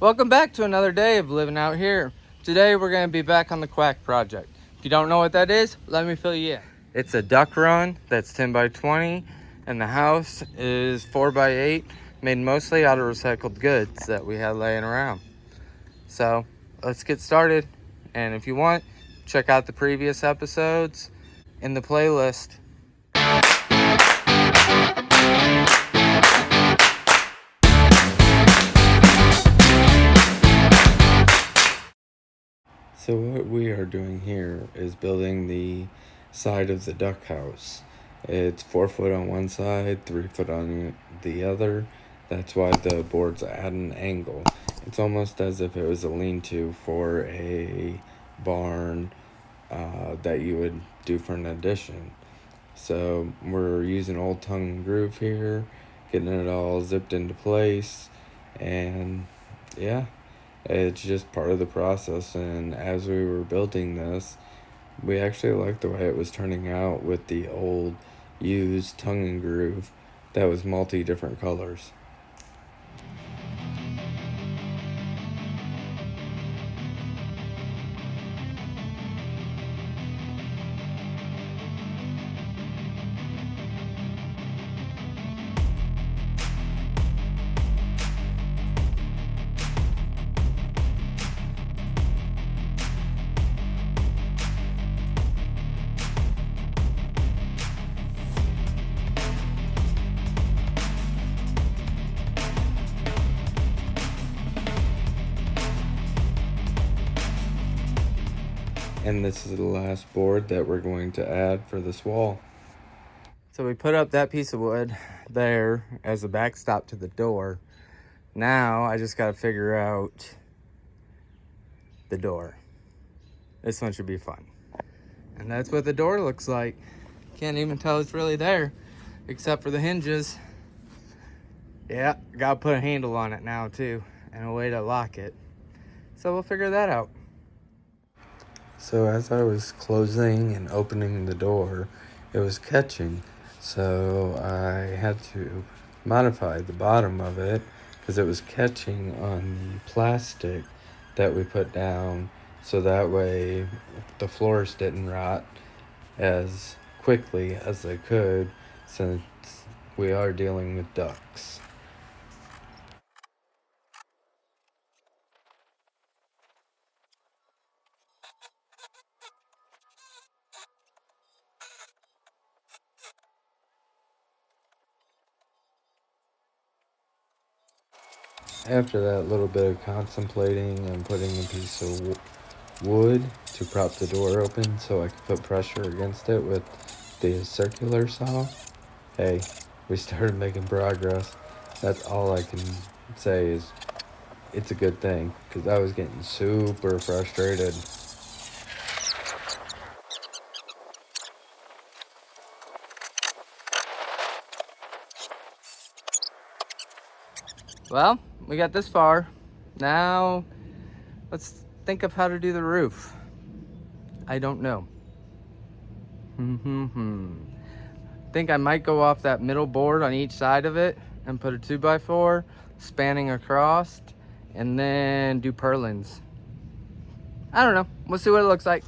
Welcome back to another day of living out here. Today we're going to be back on the Quack Project. If you don't know what that is, let me fill you in. It's a duck run that's 10 by 20 and the house is 4 by 8, made mostly out of recycled goods that we had laying around. So let's get started, and if you want, check out the previous episodes in the playlist. So what we are doing here is building the side of the duck house. It's 4 foot on one side, 3 foot on the other. That's why the board's at an angle. It's almost as if it was a lean-to for a barn that you would do for an addition. So we're using old tongue and groove here, getting it all zipped into place, and yeah. It's just part of the process, and as we were building this, we actually liked the way it was turning out with the old used tongue and groove that was multi different colors. And this is the last board that we're going to add for this wall. So we put up that piece of wood there as a backstop to the door. Now I just got to figure out the door. This one should be fun. And that's what the door looks like. Can't even tell it's really there, except for the hinges. Yeah, gotta put a handle on it now too, and a way to lock it. So we'll figure that out. So as I was closing and opening the door, it was catching. So I had to modify the bottom of it because it was catching on the plastic that we put down, so that way the floors didn't rot as quickly as they could, since we are dealing with ducks. After that little bit of contemplating, I'm putting a piece of wood to prop the door open so I could put pressure against it with the circular saw. Hey, we started making progress. That's all I can say is it's a good thing, because I was getting super frustrated. Well, we got this far. Now, let's think of how to do the roof. I don't know. Think I might go off that middle board on each side of it and put a 2x4 spanning across, and then do perlins. I don't know. We'll see what it looks like.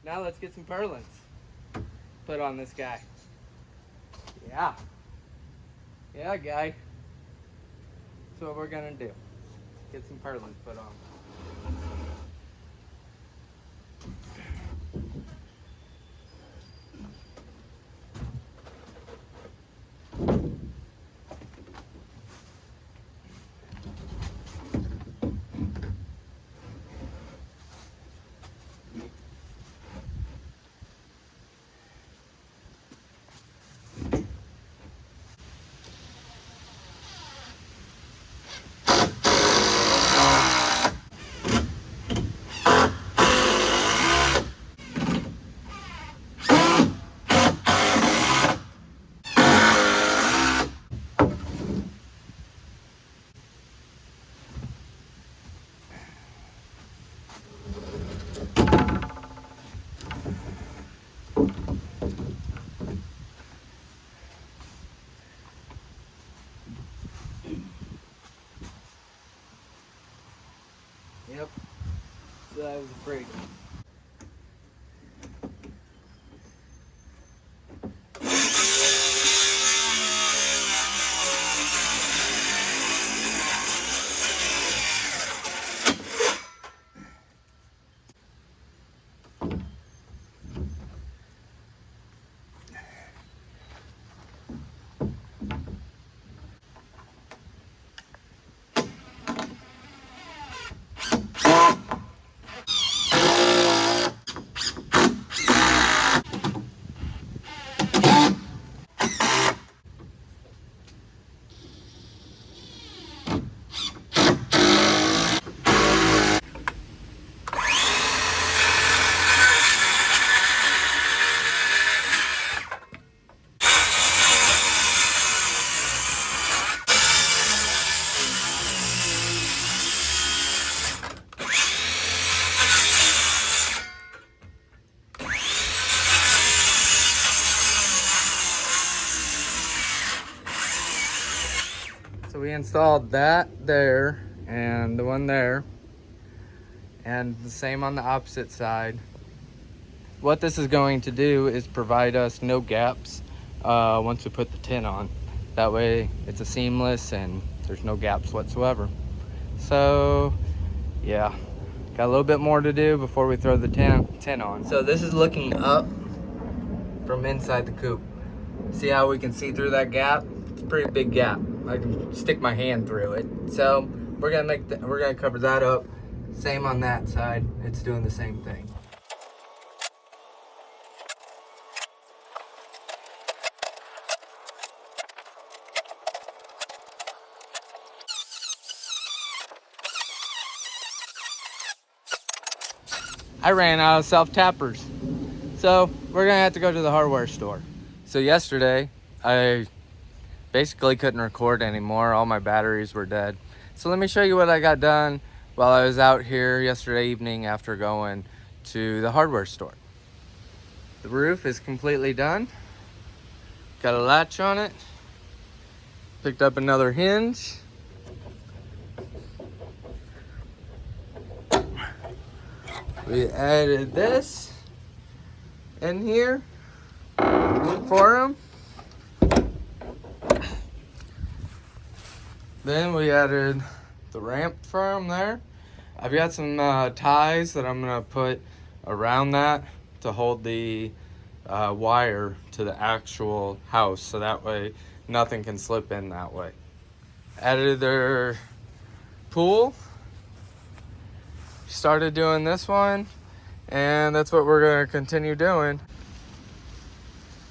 Now let's get some perlins put on this guy. Yeah. Yeah, guy. That's what we're gonna do. Get some perlins put on. Yep. So that was a freak. So we installed that there and the one there and the same on the opposite side. What this is going to do is provide us no gaps once we put the tin on. That way it's a seamless and there's no gaps whatsoever. So yeah, got a little bit more to do before we throw the tin on. So this is looking up from inside the coop. See how we can see through that gap? It's a pretty big gap. I can stick my hand through it. So we're gonna cover that up. Same on that side. It's doing the same thing. I ran out of self-tappers. So we're gonna have to go to the hardware store. So yesterday, I basically couldn't record anymore. All my batteries were dead. So let me show you what I got done while I was out here yesterday evening after going to the hardware store. The roof is completely done. Got a latch on it. Picked up another hinge. We added this in here for him. Then we added the ramp for him there. I've got some ties that I'm gonna put around that to hold the wire to the actual house, so that way nothing can slip in that way. Added their pool. Started doing this one, and that's what we're gonna continue doing.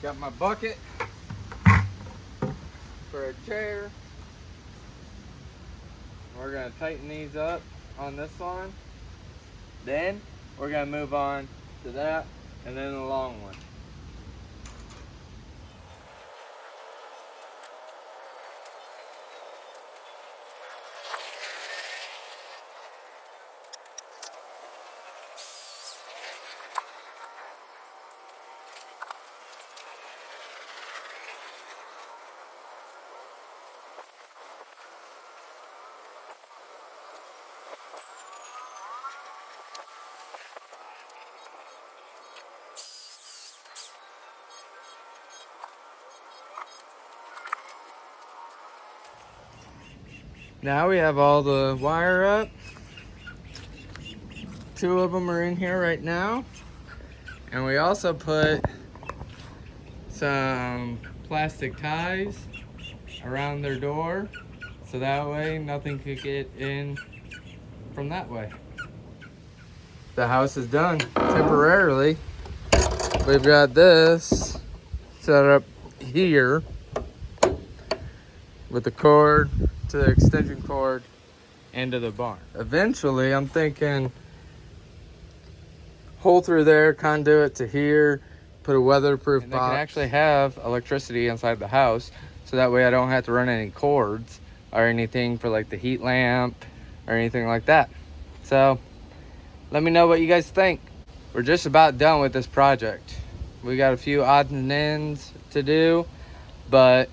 Got my bucket for a chair. We're gonna tighten these up on this one. Then we're gonna move on to that, and then the long one. Now we have all the wire up. 2 of them are in here right now. And we also put some plastic ties around their door, so that way nothing could get in from that way. The house is done temporarily. We've got this set up here with the cord to the extension cord into the barn. Eventually, I'm thinking hole through there, conduit to here, put a weatherproof box. They can actually have electricity inside the house, so that way I don't have to run any cords or anything for like the heat lamp or anything like that. So let me know what you guys think. We're just about done with this project. We got a few odds and ends to do, but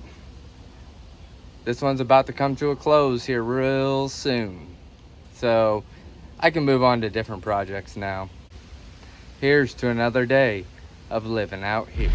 this one's about to come to a close here real soon. So I can move on to different projects now. Here's to another day of living out here.